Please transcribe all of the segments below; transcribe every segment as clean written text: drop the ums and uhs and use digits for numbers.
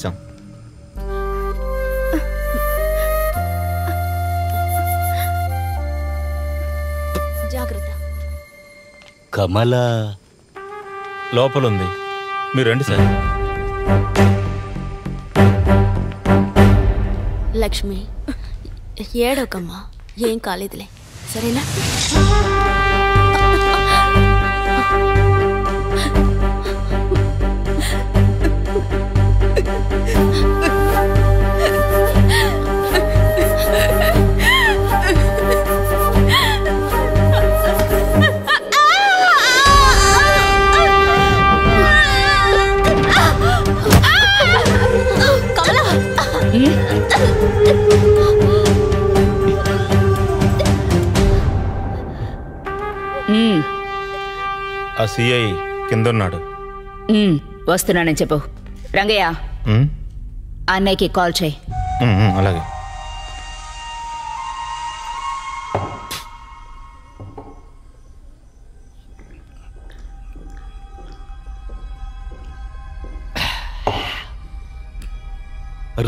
వచ్చాం. జాగ్రత్త. కమల లోపలుంది, మీరు రండి సార్. లక్ష్మి, ఏడోకమ్మా, ఏం కాలేదులే, సరేనా? ఆ సిఐ కింద ఉన్నాడు. వస్తున్నానని చెప్పు. రంగయ్య, అన్నయ్యకి కాల్ చేయి. అలాగే.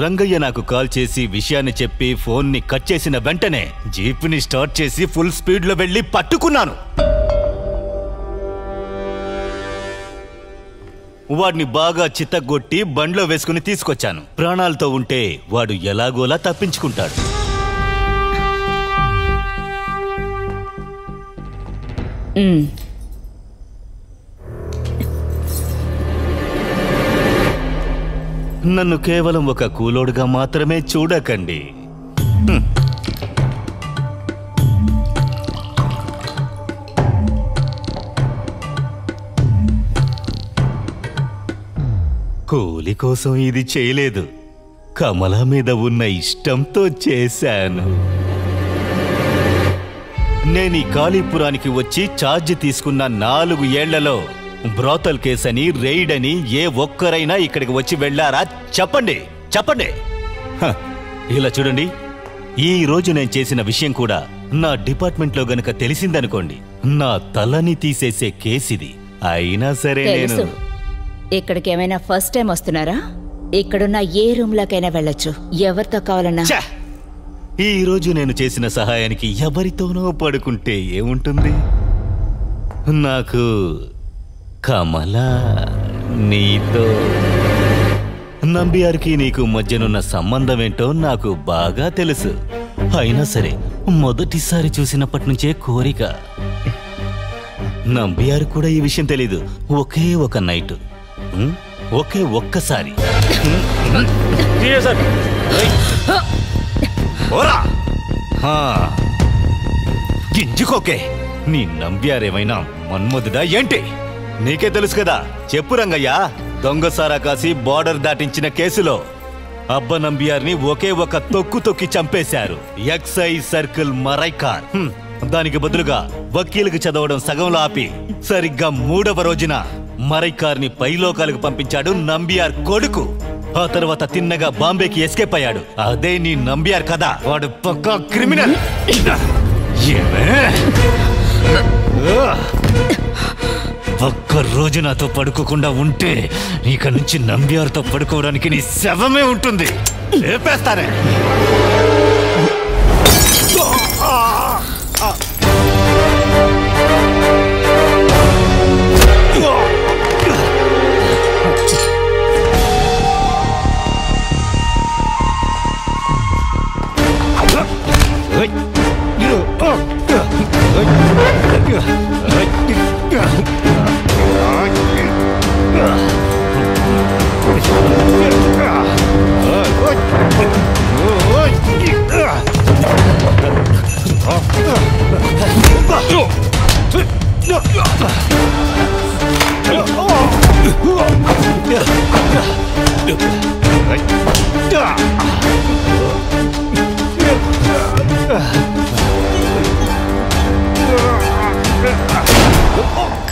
రంగయ్య నాకు కాల్ చేసి విషయాన్ని చెప్పి ఫోన్ని కట్ చేసిన వెంటనే జీప్ని స్టార్ట్ చేసి ఫుల్ స్పీడ్లో వెళ్ళి పట్టుకున్నాను. వాడిని బాగా చిత్తగొట్టి బండ్లో వేసుకుని తీసుకొచ్చాను. ప్రాణాలతో ఉంటే వాడు ఎలాగోలా తప్పించుకుంటాడు. నన్ను కేవలం ఒక కూలోడుగా మాత్రమే చూడకండి. కూలి కోసం ఇది చేయలేదు, కమల మీద ఉన్న ఇష్టంతో చేశాను. నేను ఈ కాళీపురానికి వచ్చి ఛార్జ్ తీసుకున్న 4 ఏళ్లలో బ్రోతల్ కేసని, రైడ్ అని ఏ ఒక్కరైనా ఇక్కడికి వచ్చి వెళ్ళారా? చెప్పండి, చెప్పండి. ఇలా చూడండి, ఈ రోజు నేను చేసిన విషయం కూడా నా డిపార్ట్మెంట్లో గనక తెలిసిందనుకోండి, నా తలని తీసేసే కేసిది. అయినా సరే నేను ఇక్కడికి ఏమైనా ఫస్ట్ టైం వస్తున్నారా? ఇక్కడున్న ఏ రూమ్ లోకైనా వెళ్ళొచ్చు, ఎవరితో కావాలన్నా. ఈ రోజు నేను చేసిన సహాయానికి ఎవరితోనో పడుకుంటే ఏముంటుంది? నాకు కమల, నీతో, నంబియార్కి నీకు మధ్యనున్న సంబంధం ఏంటో నాకు బాగా తెలుసు. అయినా సరే మొదటిసారి చూసినప్పటి నుంచే కోరిక. నంబియార్ కూడా ఈ విషయం తెలీదు. ఒకే ఒక నైట్, ఒకే ఒక్కసారి. గింజుకోకే. నీ నంబియారేమైనా మన్మధుడా ఏంటి? నీకే తెలుసు కదా. చెప్పు రంగయ్య. దొంగసారా కాసి బార్డర్ దాటించిన కేసులో అబ్బ నంబియార్ని ఒకే ఒక తొక్కు తొక్కి చంపేశారు. Excise circle Maraikar. దానికి బదులుగా వకీలుకు చదవడం సగంలో ఆపి సరిగ్గా 3వ రోజున మరైకార్ని పైలోకాలకు పంపించాడు నంబియార్ కొడుకు. ఆ తర్వాత తిన్నగా బాంబేకి ఎస్కేప్ అయ్యాడు. అదే నీ నంబియార్ కదా. వాడు పక్కా క్రిమినల్. ఒక్క రోజు నాతో పడుకోకుండా ఉంటే ఇక నుంచి నంబియార్తో పడుకోవడానికి నీ శవమే ఉంటుంది. లేపేస్తానే. Oh!